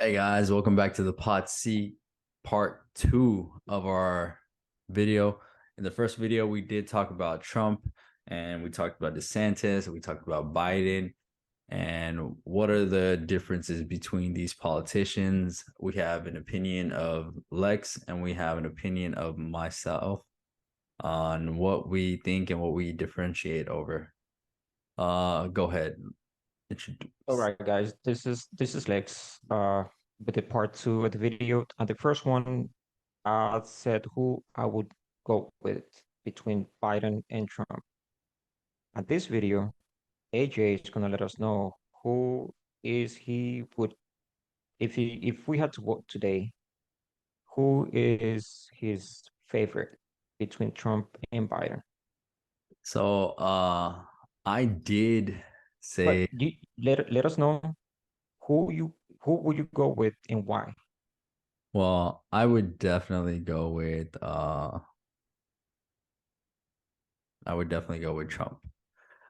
Hey guys, welcome back to the Pot C part two of our video. In the first video, we did talk about Trump and we talked about DeSantis, we talked about Biden and what are the differences between these politicians. We have an opinion of Lex and we have an opinion of myself on what we think and what we differentiate over. Go ahead. All Introduce. right, guys. This is Lex. With the part two of the video. And the first one, I said who I would go with between Biden and Trump. And this video, AJ is gonna let us know who is he would if we had to vote today, who is his favorite between Trump and Biden. So I did But say, let us know who you who would you go with and why. well, I would definitely go with Trump.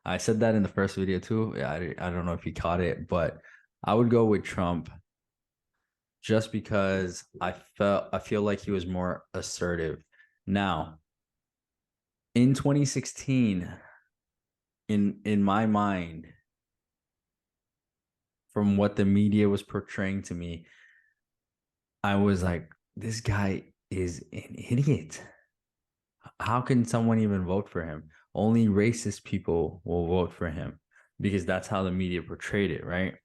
I said that in the first video too. Yeah, I don't know if you caught it, but I would go with Trump just because I feel like he was more assertive. Now, in 2016, in my mind, from what the media was portraying to me, I was like, this guy is an idiot. How can someone even vote for him? Only racist people will vote for him because that's how the media portrayed it, right?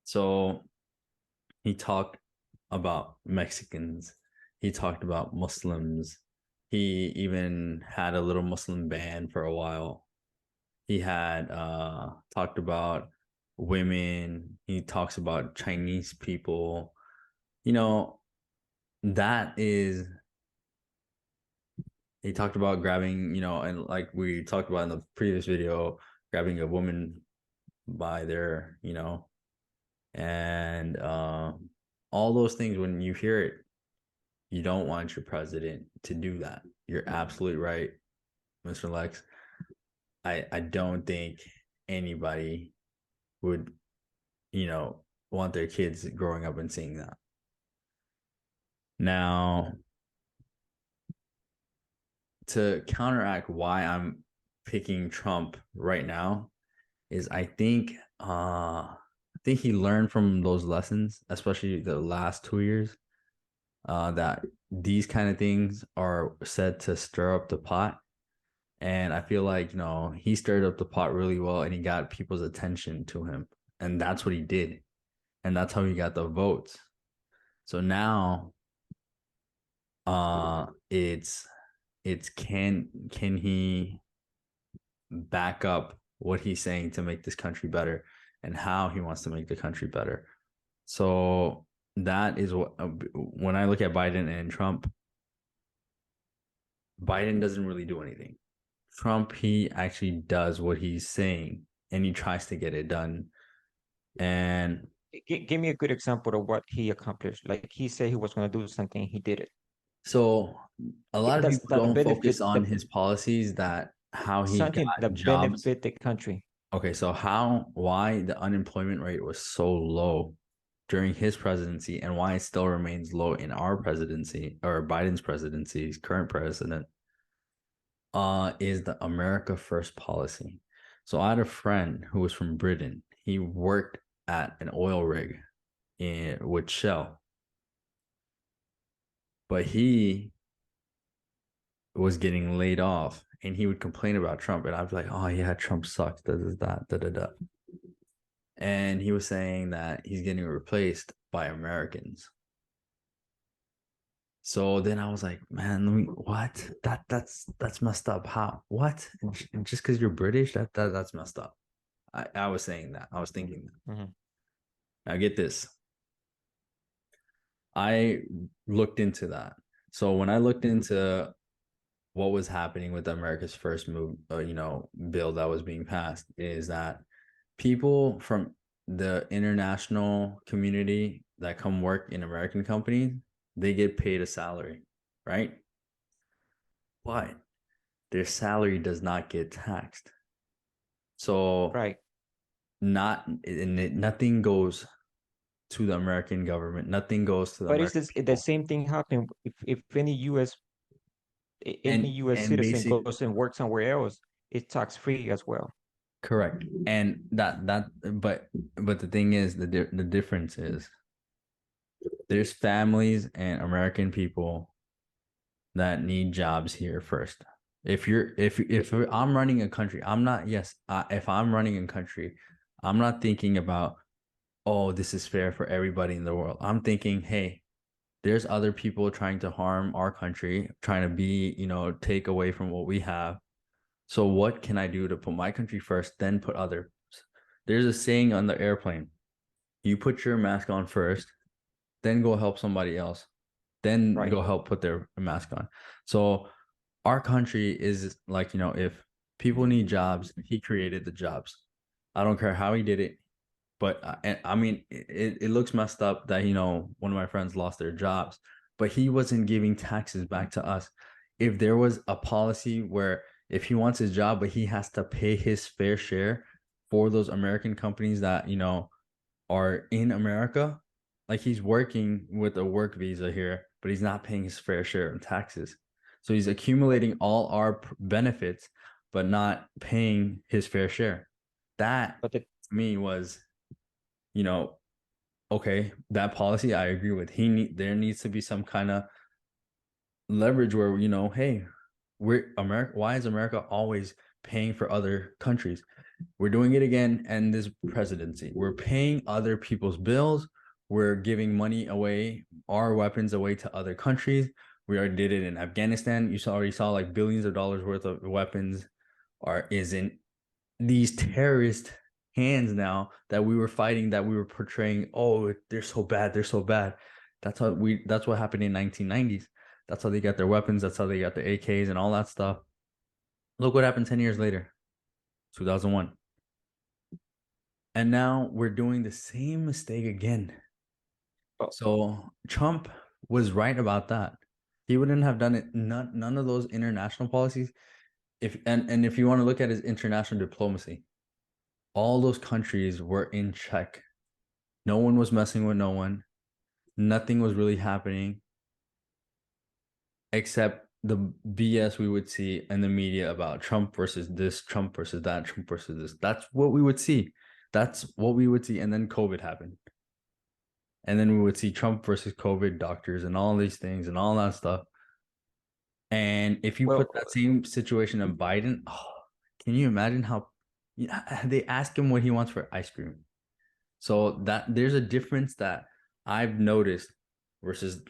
So he talked about Mexicans, he talked about Muslims, he even had a little Muslim ban for a while. He had talked about women, he talks about Chinese people. You know, that is he talked about grabbing, and like we talked about in the previous video, grabbing a woman by their, and all those things. When you hear it, you don't want your president to do that. You're absolutely right, Mr. Lex. I don't think anybody would, want their kids growing up and seeing that. Now, to counteract why I'm picking Trump right now is I think he learned from those lessons, especially the last 2 years, that these kind of things are said to stir up the pot. And I feel like, he stirred up the pot really well and he got people's attention to him. And that's what he did. And that's how he got the votes. So now it's can he back up what he's saying to make this country better and how he wants to make the country better. So that is what when I look at Biden and Trump, Biden doesn't really do anything. Trump, he actually does what he's saying and he tries to get it done. And Give me a good example of what he accomplished. Like he said he was going to do something, he did it. so a lot of That's people that don't focus benefit on his policies, that how he something got that jobs. benefit the country. Okay, so why the unemployment rate was so low during his presidency and why it still remains low in our presidency or Biden's presidency, his current president, is the America First policy. So I had a friend who was from Britain. He worked at an oil rig with Shell, but he was getting laid off and he would complain about Trump. And I'd be like, oh, yeah, Trump sucks. Da. And he was saying that he's getting replaced by Americans. So then I was like, man, what? That's messed up. How? What? And just because you're British, that's messed up. I was saying that. I was thinking that. Mhm. Now get this. I looked into that. So when I looked into what was happening with America's first move, bill that was being passed, is that people from the international community that come work in American companies, they get paid a salary, right? But their salary does not get taxed. So Right. nothing goes to the American government. Nothing goes to the But it's American this, the people. same thing happening if any US And citizen basic goes and works somewhere else, it's tax free as well. correct. And but the thing is the difference is there's families and American people that need jobs here first. If I'm running a country, I'm not yes, if I'm running a country, I'm not thinking about oh, this is fair for everybody in the world. I'm thinking, hey, there's other people trying to harm our country, trying to be, take away from what we have. So what can I do to put my country first, then put others? There's a saying on the airplane. You put your mask on first, then go help somebody else, then Right. go help put their mask on. So our country is like, if people need jobs, he created the jobs. I don't care how he did it, but and, I mean, it looks messed up that, one of my friends lost their jobs, but he wasn't giving taxes back to us. If there was a policy where if he wants his job, but he has to pay his fair share for those American companies that, are in America, like he's working with a work visa here, but he's not paying his fair share of taxes. So he's accumulating all our benefits, but not paying his fair share. That But the to me was, you know, okay, that policy I agree with. There needs to be some kind of leverage where, hey, we're America. Why is America always paying for other countries? We're doing it again, and this presidency. We're paying other people's bills. We're giving money away, our weapons away to other countries. We already did it in Afghanistan. Already saw like billions of dollars worth of weapons are is in these terrorist hands now that we were fighting, that we were portraying. Oh, they're so bad. They're so bad. That's what happened in 1990s. That's how they got their weapons. That's how they got the AKs and all that stuff. Look what happened 10 years later, 2001. And now we're doing the same mistake again. oh, So Trump was right about that. He wouldn't have done it. None of those international policies. And if you want to look at his international diplomacy, all those countries were in check. No one was messing with no one. Nothing was really happening except the BS we would see in the media about Trump versus this, Trump versus that, Trump versus this. That's what we would see. That's what we would see. And then COVID happened. And then we would see Trump versus COVID doctors and all these things and all that stuff. And if you well, put that same situation in Biden, oh, can you imagine how they ask him what he wants for ice cream? So that there's a difference that I've noticed versus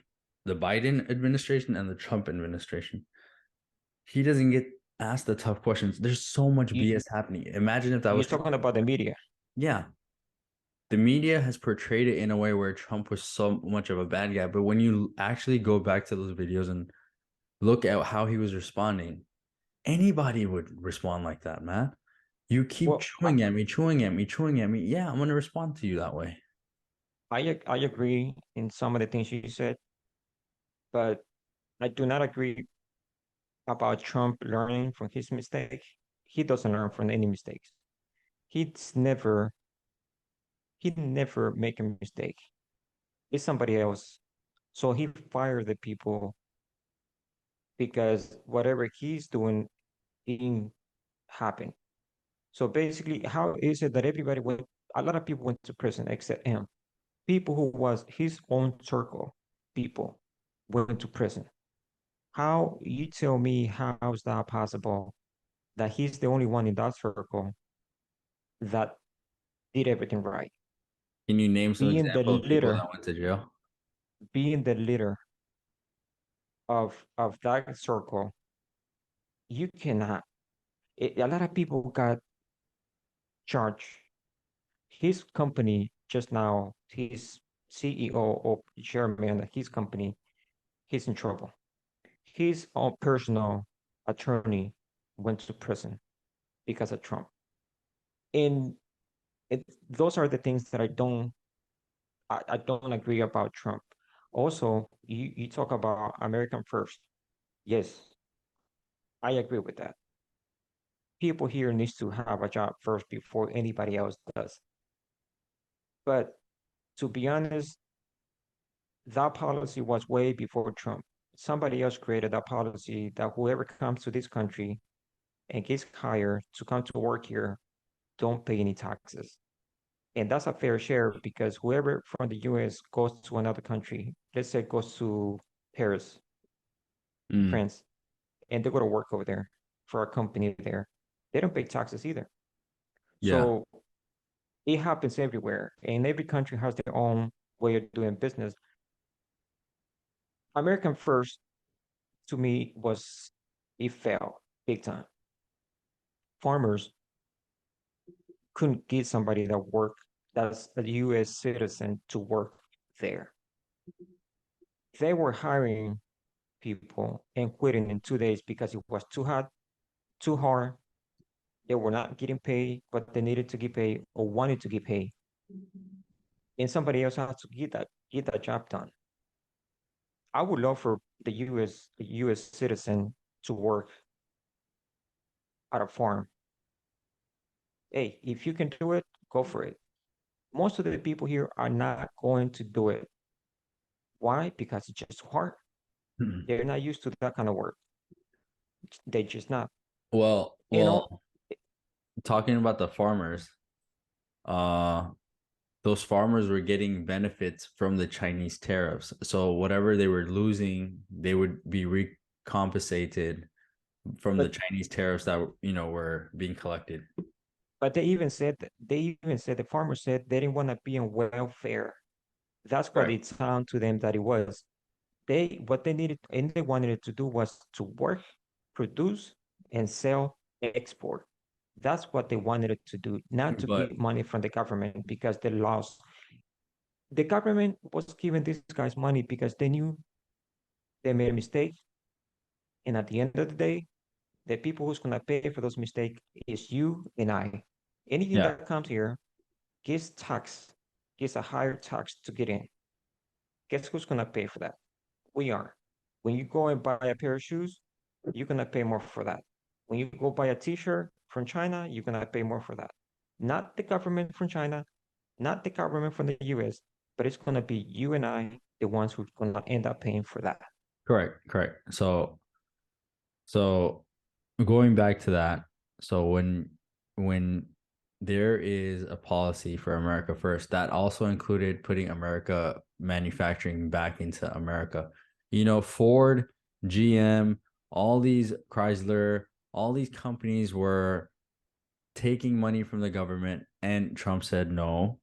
the Biden administration and the Trump administration. He doesn't get asked the tough questions. There's so much you BS happening. Imagine if that you're was Trump. talking about the media. Yeah, the media has portrayed it in a way where Trump was so much of a bad guy. But when you actually go back to those videos and look at how he was responding, anybody would respond like that, man. You keep Well, I, chewing at me, chewing at me, chewing at me. Yeah, I'm gonna respond to you that way. I agree in some of the things you said, but I do not agree about Trump learning from his mistake. He doesn't learn from any mistakes. He's never he never make a mistake. It's somebody else. So he fired the people because whatever he's doing didn't happen. So basically, how is it that a lot of people went to prison except him? People who was his own circle, people went to prison. How you tell me how is that possible that he's the only one in that circle that did everything right? Can you name some Being the example of people leader, that went to jail? being the leader of that circle, you cannot. A lot of people got charged. His company just now, his CEO or chairman of his company, he's in trouble. His own personal attorney went to prison because of Trump. And those are the things that I don't agree about Trump. Also, you talk about American first. Yes, I agree with that. People here needs to have a job first before anybody else does. But To be honest, that policy was way before Trump. Somebody else created that policy that whoever comes to this country and gets hired to come to work here don't pay any taxes. And that's a fair share because whoever from the US goes to another country, let's say goes to Paris, Mm, France, and they go to work over there for a company there, they don't pay taxes either. yeah. So it happens everywhere, and every country has their own way of doing business. American First to me was it failed big time. Farmers couldn't get somebody that worked that's a US citizen to work there. They were hiring people and quitting in 2 days because it was too hot, too hard. They were not getting paid what they needed to get paid or wanted to get paid. And somebody else has to get that job done. I would love for the US citizen to work at a farm. Hey, if you can do it, go for it. Most of the people here are not going to do it. Why? Because it's just hard. They're not used to that kind of work. They just not. Well, And all, well, talking about the farmers, uh, those farmers were getting benefits from the Chinese tariffs. So whatever they were losing, they would be recompensated from the but Chinese tariffs that were being collected. but they even said the farmers said they didn't want to be on welfare. That's what Right. it sounded to them that it was. What they needed and they wanted it to do was to work, produce, and sell, export. That's what they wanted it to do, not to But get money from the government because they lost. The government was giving these guys money because they knew they made a mistake. And at the end of the day, the people who's gonna pay for those mistakes is you and I. Anything yeah, that comes here gets taxed, gets a higher tax to get in. Guess who's gonna pay for that? We are. When you go and buy a pair of shoes, you're gonna pay more for that. When you go buy a t-shirt from China, you're gonna pay more for that. Not the government from China, not the government from the US, but it's gonna be you and I, the ones who's gonna end up paying for that. correct, correct. So going back to that, so when there is a policy for America first, that also included putting America manufacturing back into America. Ford, GM, all these Chrysler, all these companies were taking money from the government, and Trump said no.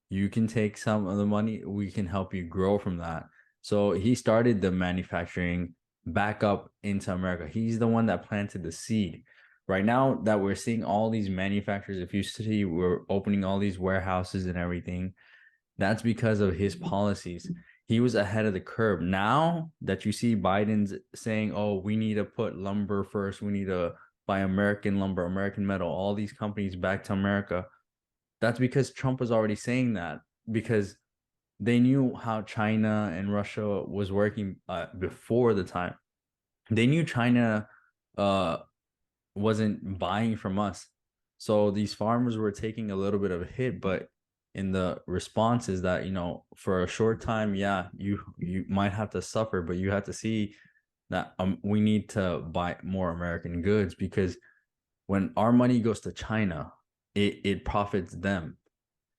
You can take some of the money. We can help you grow from that. So he started the manufacturing back up into America. He's the one that planted the seed. Right now that we're seeing all these manufacturers, if you see we're opening all these warehouses and everything, that's because of his policies. He was ahead of the curve. Now that you see Biden's saying, oh, we need to put lumber first, we need to buy American lumber, American metal, all these companies back to America, that's because Trump was already saying that because they knew how China and Russia was working before the time. They knew China uh, wasn't buying from us. So these farmers were taking a little bit of a hit, but in the response is that, for a short time, yeah, you might have to suffer, but you have to see that we need to buy more American goods because when our money goes to China, it profits them.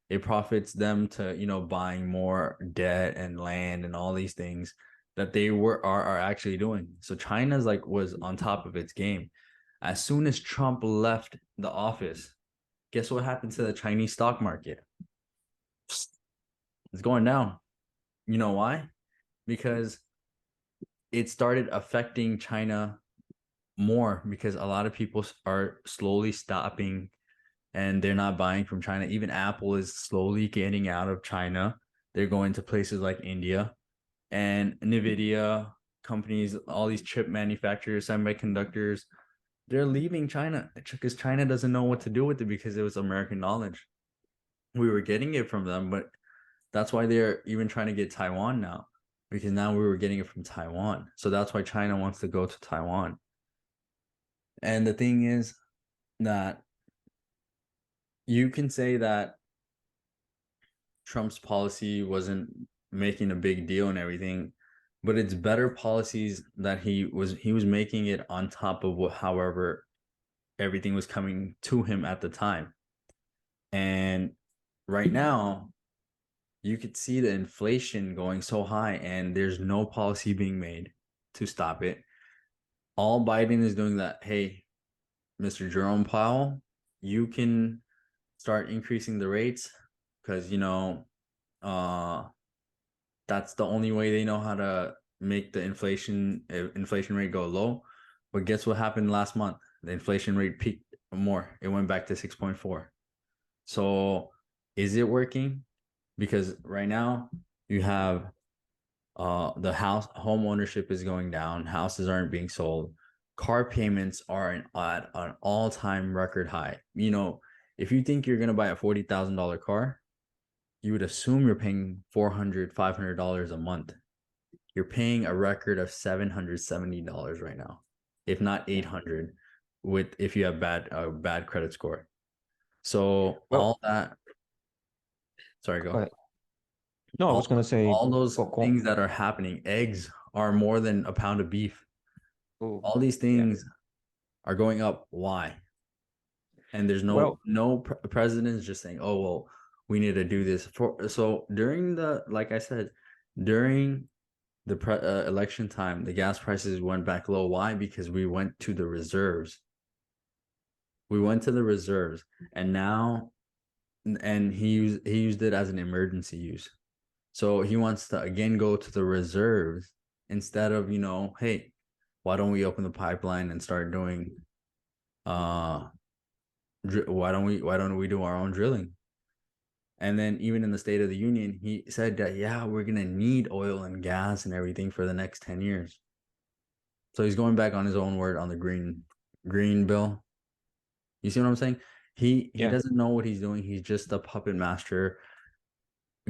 It profits them to buying more debt and land and all these things that they are actually doing. So China's like was on top of its game. As soon as Trump left the office, guess what happened to the Chinese stock market? It's going down. You know why? Because it started affecting China more because a lot of people are slowly stopping and they're not buying from China. Even Apple is slowly getting out of China. They're going to places like India and Nvidia companies, all these chip manufacturers, semiconductors, they're leaving China because China doesn't know what to do with it because it was American knowledge. We were getting it from them, but that's why they're even trying to get Taiwan now because now we were getting it from Taiwan. So that's why China wants to go to Taiwan. And the thing is that you can say that Trump's policy wasn't making a big deal and everything, but it's better policies that he was making it on top of what, however, everything was coming to him at the time. And right now, you could see the inflation going so high, and there's no policy being made to stop it. All Biden is doing that, hey, Mr. Jerome Powell, you can start increasing the rates because uh that's the only way they know how to make the inflation rate go low. But guess what happened last month? The inflation rate peaked more. It went back to 6.4. So is it working? Because right now you have the home ownership is going down, houses aren't being sold, car payments are at an all-time record high. If you think you're gonna buy a $40,000 car, you would assume you're paying $400, $500 a month. You're paying a record of $770 right now, if not 800, with if you have bad credit score. So Well, all that, sorry, go go. ahead. No, I was gonna say, All those go. things that are happening, eggs are more than a pound of beef. Oh, All these yeah. things are going up. Why? And there's no Well, no presidents just saying, "Oh well, we need to do this." So during the, like I said, during the election time, the gas prices went back low. Why? Because we went to the reserves. We went to the reserves, and now, and he used it as an emergency use. So he wants to again go to the reserves instead of, hey, why don't we open the pipeline and start doing why don't we do our own drilling? And then even in the State of the Union, he said that, yeah, we're gonna need oil and gas and everything for the next 10 years. So he's going back on his own word on the green bill. You see what I'm saying? He yeah, doesn't know what he's doing. He's just a puppet master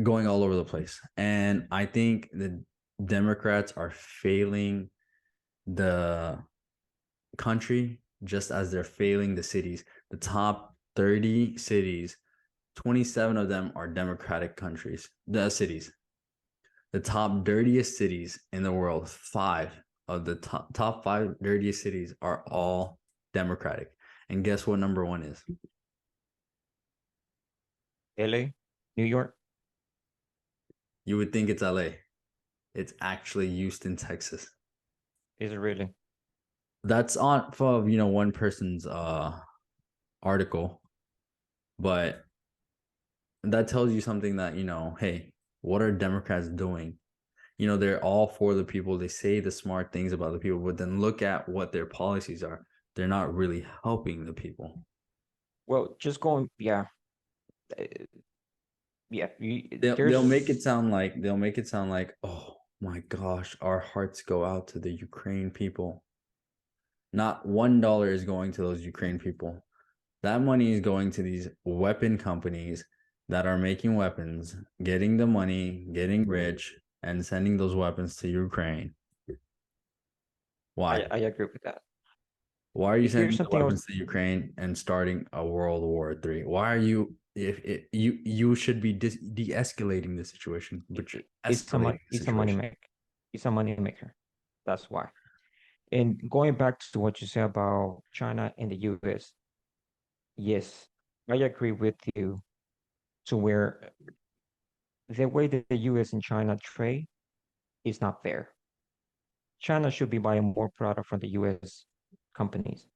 going all over the place. And I think the Democrats are failing the country just as they're failing the cities. The top 30 cities, 27 of them are Democratic countries, the cities. The top dirtiest cities in the world, five of the top five dirtiest cities are all Democratic. And guess what number one is? LA, New York. You would think it's LA. It's actually Houston, Texas. Is it really? That's on of one person's article, but that tells you something that, hey, what are Democrats doing? They're all for the people. They say the smart things about the people, but then look at what their policies are. They're not really helping the people. Well, just going, yeah, uh, yeah. They'll make it sound like, oh my gosh, our hearts go out to the Ukraine people. Not $1 is going to those Ukraine people. That money is going to these weapon companies that are making weapons, getting the money, getting rich, and sending those weapons to Ukraine. Why? I agree with that. Why are you Here's sending the something else. weapons to Ukraine and starting a World War III? Why are you, if it, you should be de-escalating the situation, but you're escalating the It's a money situation. maker. It's a money maker. That's why. And going back to what you said about China and the US, yes, I agree with you to where the way that the US and China trade is not fair. China should be buying more product from the US companies,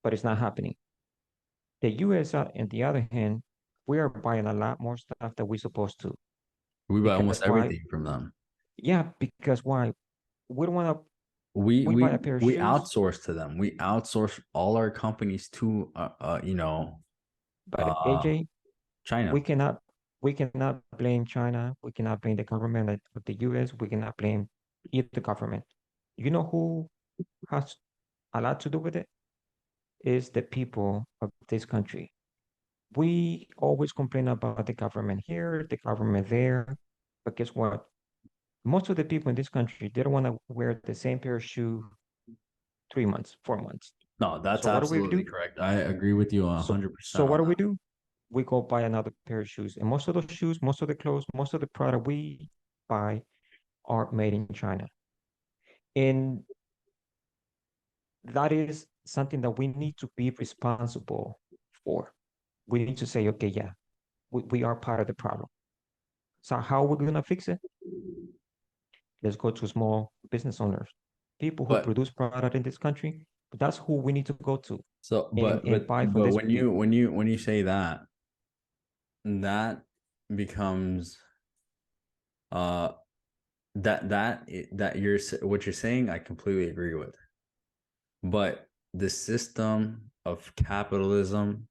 but it's not happening. The US, on the other hand, we are buying a lot more stuff that we're supposed to. We buy almost Because why? everything from them. Yeah, because why? We don't want to, We we buy a we pair of we shoes, outsource to them. We outsource all our companies to but uh AJ, we China. cannot we cannot blame China. We cannot blame the government of the US. We cannot blame either government. You know who has a lot to do with it? Is the people of this country. We always complain about the government here, the government there, but guess what? Most of the people in this country, they don't want to wear the same pair of shoe 3 months, 4 months. No, that's So what do we absolutely do? correct. I agree with you So 100% so on what do we that. do? we go buy another pair of shoes. And most of those shoes, most of the clothes, most of the product we buy are made in China. And that is something that we need to be responsible for. We need to say, okay, yeah, we are part of the problem. So how are we going to fix it? Let's go to small business owners, people who But produce product in this country. That's who we need to go to so, and buy from but these when you people. say that, that becomes uh that what you're saying, I completely agree with. But the system of capitalism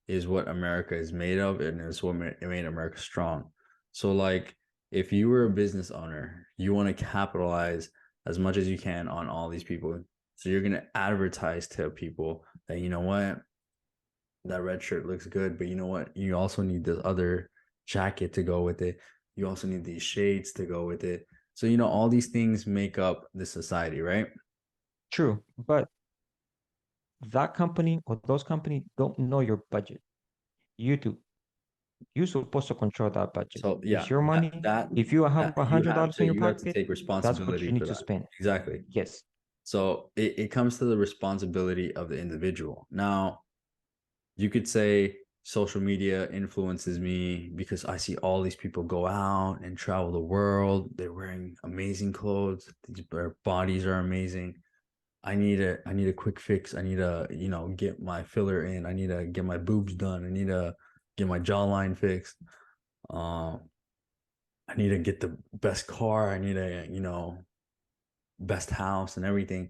is what America is made of, and it's what made America strong. So, like, if you were a business owner, you want to capitalize as much as you can on all these people. So you're gonna advertise to people that, you know what, that red shirt looks good, but you know what, you also need this other jacket to go with it. You also need these shades to go with it. So, all these things make up the society, right? True, but that company or those companies don't know your budget. You do. You're supposed to control that budget. So It's yeah, your money. that If you have that a hundred dollars in your you have to pocket, take that's what responsibility you for need to that. spend. Exactly. Yes. So it comes to the responsibility of the individual. Now, you could say social media influences me because I see all these people go out and travel the world. They're wearing amazing clothes. Their bodies are amazing. I need a quick fix. I need to, get my filler in. I need to get my boobs done. I need to get my jawline fixed. Um, I need to get the best car. I need a, best house and everything.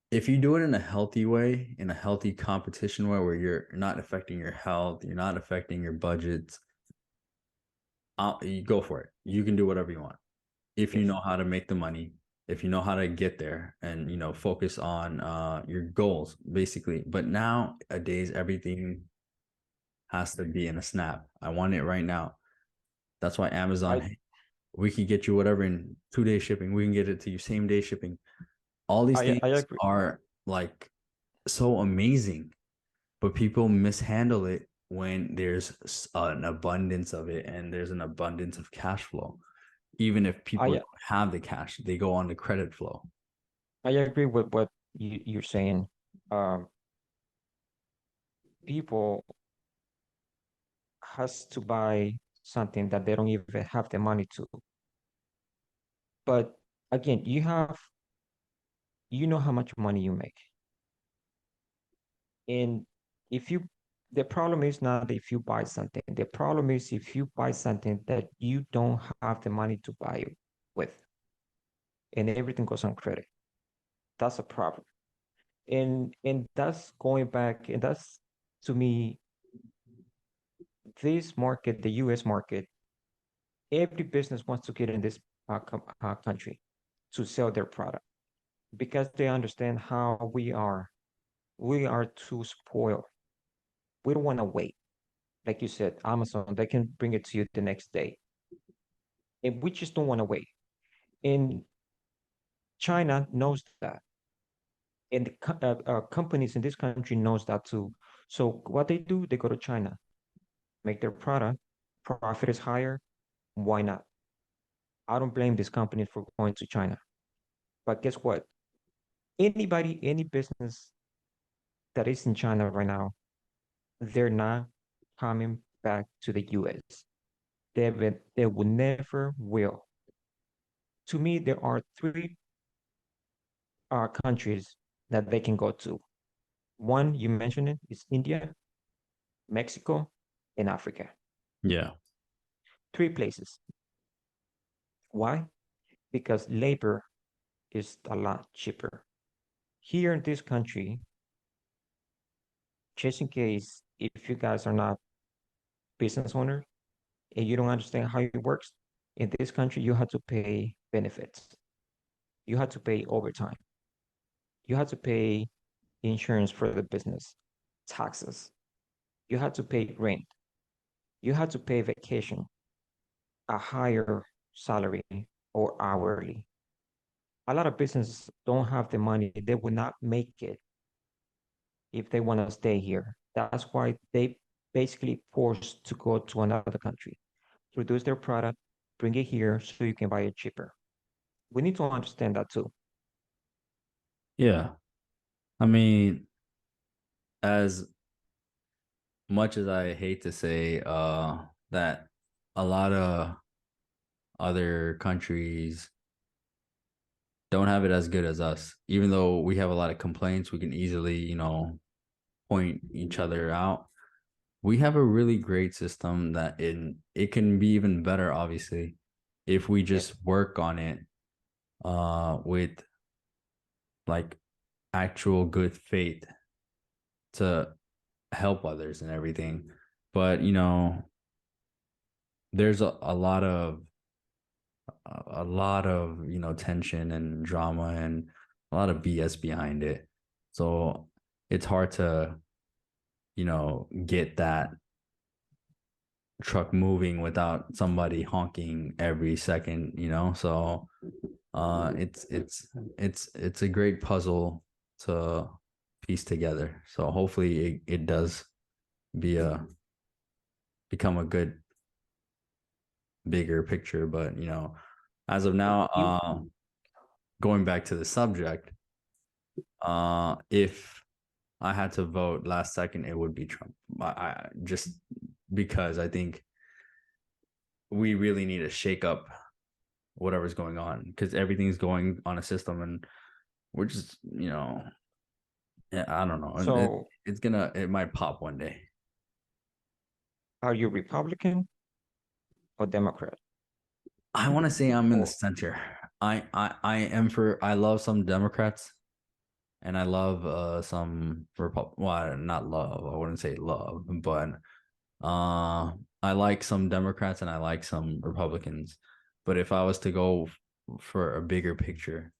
If you do it in a healthy way, in a healthy competition way where you're not affecting your health, you're not affecting your budgets, you go for it. You can do whatever you want. If you Yes. know how to make the money, if you know how to get there and, focus on your goals, basically. But nowadays, everything has to be in a snap. I want it right now. That's why Amazon, I hey, we can get you whatever in 2 day shipping. We can get it to you same day shipping. All these I things agree. are like so amazing, but people mishandle it when there's an abundance of it and there's an abundance of cash flow. Even if people I don't have the cash, they go on the credit flow. I agree with what you're saying. Um, People has to buy something that they don't even have the money to. But again, you know how much money you make. And if you, the problem is not if you buy something. The problem is if you buy something that you don't have the money to buy it with, and everything goes on credit. That's a problem. And that's going back, and that's to me, this market, the US market, every business wants to get in this country to sell their product because they understand how we are. We are too spoiled. We don't want to wait. Like you said, Amazon, they can bring it to you the next day. And we just don't want to wait. And China knows that. And the companies in this country knows that too. So what they do, they go to China, make their product, profit is higher. Why not? I don't blame these companies for going to China. But guess what? Anybody, any business that is in China right now, they're not coming back to the US. They will never will. To me, there are three countries that they can go to. One, you mentioned it, is India, Mexico, and Africa. Yeah. Three places. Why? Because labor is a lot cheaper. Here in this country, just in case if you guys are not business owners and you don't understand how it works, in this country, you have to pay benefits. You have to pay overtime. You have to pay insurance for the business, taxes. You have to pay rent. You have to pay vacation, a higher salary or hourly. A lot of businesses don't have the money. They will not make it if they want to stay here. That's why they pay overtime. They pay taxes. They pay insurance. They pay rent. You have to pay vacation, a higher salary or hourly. A lot of businesses don't have the money. They will not make it. If they want to stay here, that's why they pay basically forced to go to another country, produce their product, bring it here so you can buy it cheaper. We need to understand that too. Yeah. I mean, as much as I hate to say that a lot of other countries don't have it as good as us, even though we have a lot of complaints, we can easily, point each other out. We have a really great system that it can be even better, obviously, if we Yes. just work on it with like actual good faith to help others and everything. But there's a lot of tension and drama and a lot of BS behind it. So it's hard to get that truck moving without somebody honking every second. So it's a great puzzle to piece together. So hopefully it does be a become a good bigger picture. But as of now, You going back to the subject, if I had to vote last second, it would be Trump. I just because I think we really need to shake up whatever's going on because everything's going on a system and we're just yeah, I don't know. And so it might pop one day. are you Republican or Democrat? I want to say I'm in the Or center. I love some Democrats and I love some well, not love. I wouldn't say love, but I like some Democrats and I like some Republicans. But if I was to go for a bigger picture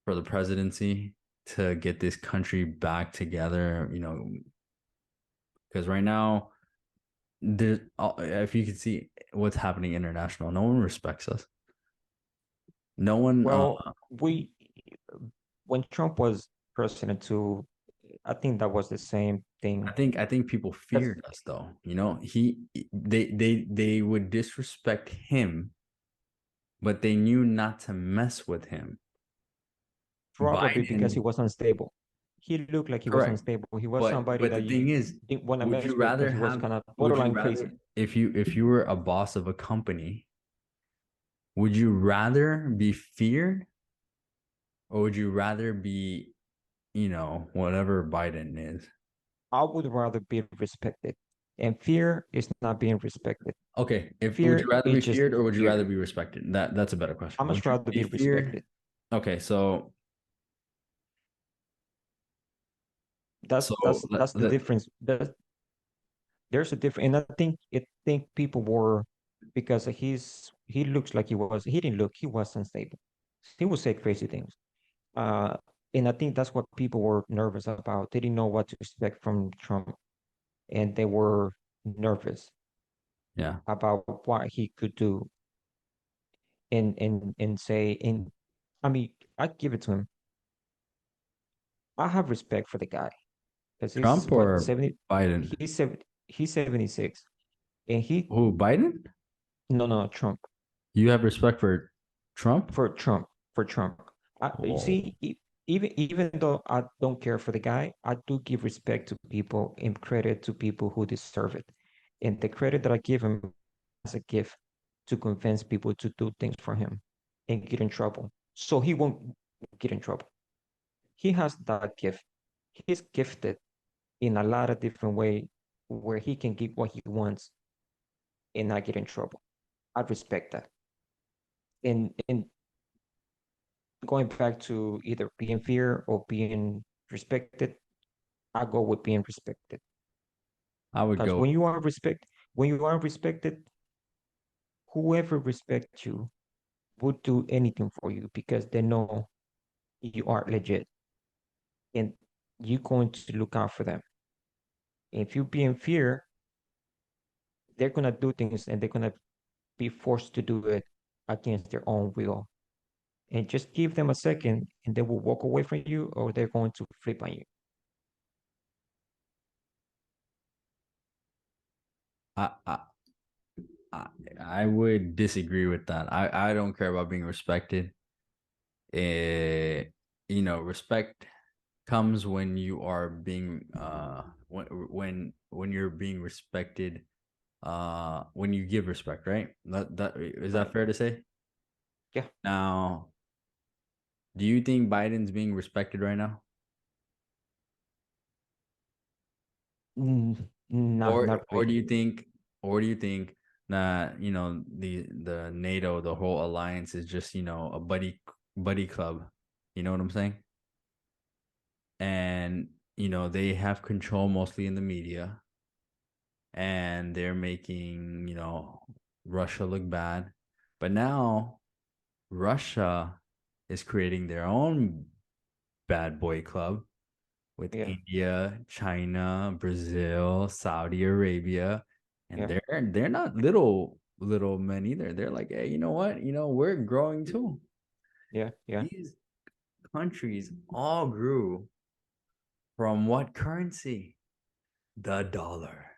for the presidency to get this country back together, because right now if you can see what's happening international, no one respects us. No one. well, we when Trump was president too, I think that was the same I thing. think I think people That's feared us though. They would disrespect him, but they knew not to mess with him. probably because he Biden, was unstable. He looked like he was correct. unstable. He was But somebody but the that you thing is, didn't want to would mess you with because rather he was have kind of would you borderline crazy. rather if you were a boss of a company, would you rather be feared or would you rather be, whatever Biden is? I would rather be respected. And fear is not being respected. Okay, if would you Fear rather is be just feared or would you fear. rather be respected? That's a better I question. must Would you rather be be feared? respected. Okay, so That's so that's let, that's the let, difference. There's a difference, and I think people were because he looks like he didn't look he was unstable. He would say crazy things. Uh, and I think that's what people were nervous about. They didn't know what to expect from Trump, and they were nervous yeah, about what he could do and say. And I mean, I give it to him. I have respect for the guy because he's Trump what or 70. Biden? He's 76, and he Who, Biden? no Trump. You have respect for Trump? For Trump, for Trump. You Whoa. see, even though I don't care for the guy, I do give respect to people and credit to people who deserve it. And the credit that I give him as a gift to convince people to do things for him and get in trouble. So he won't get in trouble. He has that gift. He's gifted in a lot of different ways where he can get what he wants and not get in trouble. I respect that. And going back to either being fear or being respected, I go with being respected. I would Because go. when you are respected, whoever respects you would do anything for you because they know you are legit and you're going to look out for them. If you be in fear, they're gonna do things and they're gonna be forced to do it against their own will. And just give them a second and they will walk away from you or they're going to flip on you. I I, I would disagree with that. I don't care about being respected. Eh, respect comes when you are being when you're being respected, when you give respect, right? That is that Right. fair to say? Yeah. Now, do you think Biden's being respected right now? No, Or not or do really. you think or do you think that, the NATO, the whole alliance is just, a buddy club? You know what I'm saying? And, they have control mostly in the media, and they're making, Russia look bad. But now Russia is creating their own bad boy club with Yeah. India, China, Brazil, Saudi Arabia, and Yeah. they're not little men either. They're like, hey, you know what? We're growing too. Yeah. Yeah. These countries all grew from what currency? The dollar.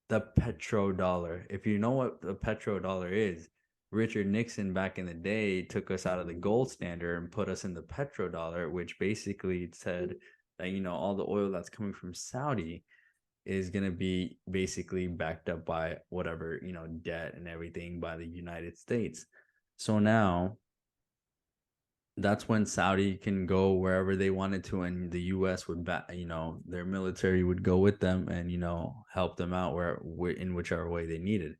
The petrodollar. If you know what the petrodollar is, Richard Nixon back in the day took us out of the gold standard and put us in the petrodollar, which basically said that, all the oil that's coming from Saudi is going to be basically backed up by whatever, debt and everything by the United States. So now that's when Saudi can go wherever they wanted to, and the U.S. would, their military would go with them and help them out in whichever way they needed.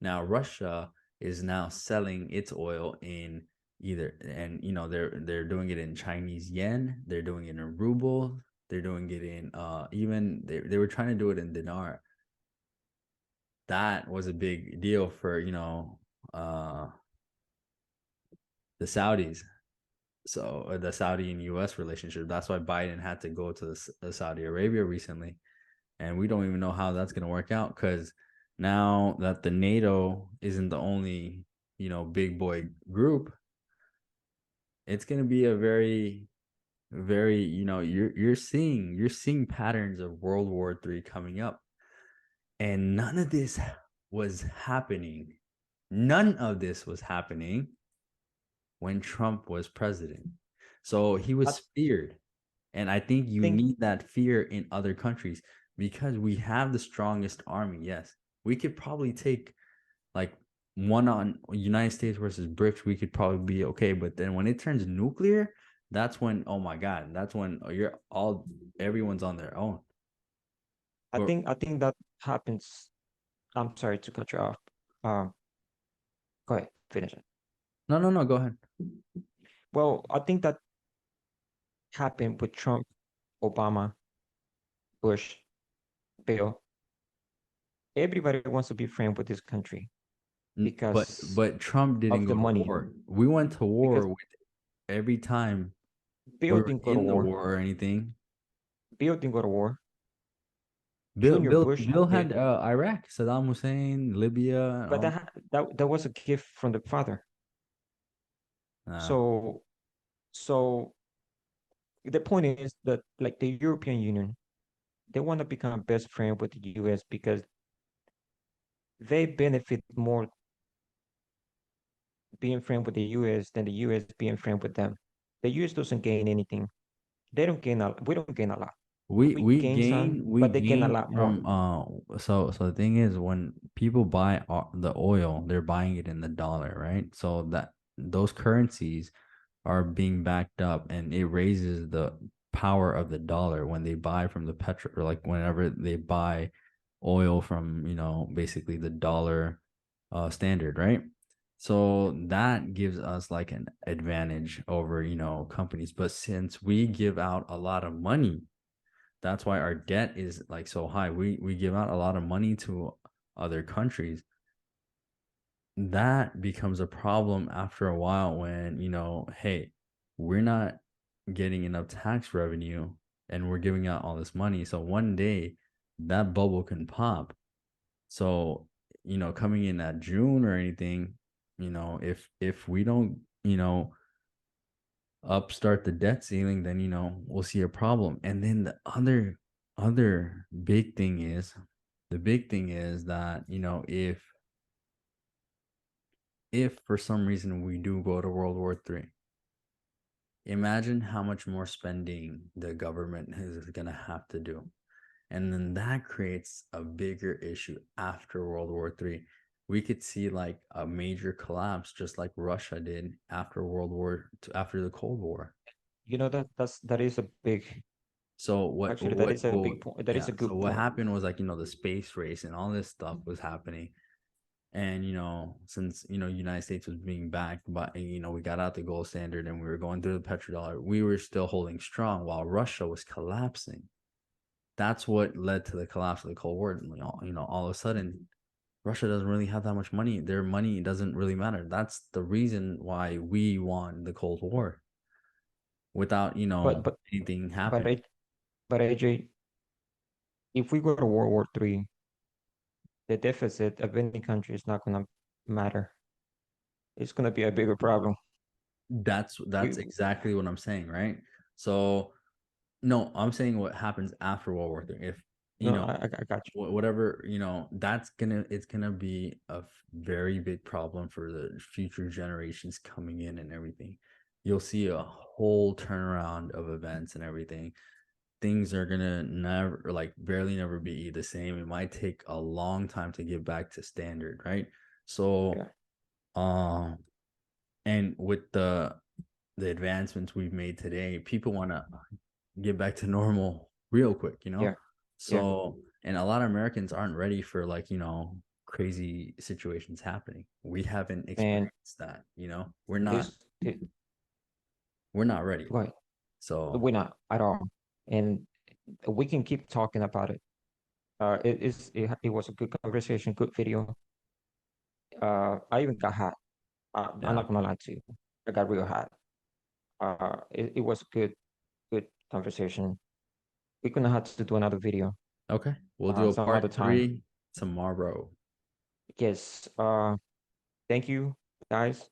Now Russia is now selling its oil in either, and they're doing it in Chinese yen, they're doing it in ruble, they're doing it in even they were trying to do it in dinar. That was a big deal for the Saudis. So the Saudi and U.S. relationship. That's why Biden had to go to Saudi Arabia recently, and we don't even know how that's going to work out because now that the NATO isn't the only big boy group, it's going to be a very very you're seeing patterns of World War III coming up, and none of this was happening. None of this was happening when Trump was president. So he I was feared. And I think you think need that fear in other countries because we have the strongest army. Yes. We could probably take like one on United States versus BRICS, we could probably be okay. But then when it turns nuclear, that's when, oh my God, that's when everyone's on their own. But I think that happens. I'm sorry to cut you off. Um, Go ahead, finish it. no, no, no, go ahead. Well, I think that happened with Trump, Obama, Bush, Bill. Everybody wants to be friends with this country But because but Trump didn't of the go to money. war. We went to Because war with every time we Bill were didn't go to in the war. war or anything. Bill didn't go to war. Bill Junior Bill Bush Bill did, had Iraq, Saddam Hussein, Libya, and but all. that was a gift from the father. Uh, So so the point is that like the European Union, they want to become best friend with the US because they benefit more being friend with the US than the US being friend with them. The US doesn't gain anything. They don't gain a we don't gain a lot. we We we gain some, gain we but they gain a gain lot more. from so the thing is when people buy the oil, they're buying it in the dollar, right? So that those currencies are being backed up, and it raises the power of the dollar when they buy from the petro, or like whenever they buy oil from, basically the dollar standard, right? So that gives us like an advantage over, companies. But since we give out a lot of money, that's why our debt is like so high. We give out a lot of money to other countries. That becomes a problem after a while when, hey, we're not getting enough tax revenue and we're giving out all this money. So one day that bubble can pop. So, coming in at June or anything, if we don't, upstart the debt ceiling, then we'll see a problem. And then the other big thing is The big thing is that, if for some reason we do go to World War III, imagine how much more spending the government is going to have to do. And then that creates a bigger issue after World War III. We could see like a major collapse, just like Russia did after after the Cold War. You know that is a big So actually that is a big point. That is yeah. a So good what point. happened was, like, the space race and all this stuff was happening. And, since, United States was being backed by, we got out the gold standard and we were going through the petrodollar, we were still holding strong while Russia was collapsing. That's what led to the collapse of the Cold War. All of a sudden, Russia doesn't really have that much money. Their money doesn't really matter. That's the reason why we won the Cold War without, But but anything but happening. I but AJ, if we go to World War III, the deficit of any country is not gonna matter. It's gonna be a bigger problem. That's We exactly what I'm saying, right? So no, I'm saying what happens after World War III. If, you no, know, I got you. whatever, it's gonna be a very big problem for the future generations coming in and everything. You'll see a whole turnaround of events and everything. Things are gonna never, like, barely never be the same. It might take a long time to get back to standard, right? So, Yeah, um, and with the advancements we've made today, people want to get back to normal real quick. yeah, yeah. So, and a lot of Americans aren't ready for, like, crazy situations happening. We haven't Man, experienced that. We're not this it, we're not ready. right. So, We're not at all, and we can keep talking about it. It was a good conversation, good video. I even got hot. I'm yeah. not gonna lie to you. I got real hot. It was a good conversation. We're gonna have to do another video Okay. We'll do a some other part time. 3 tomorrow. Yes. Thank you guys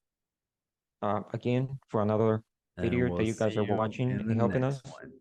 again for another And video that we'll you see guys are you watching in the and helping us. next one.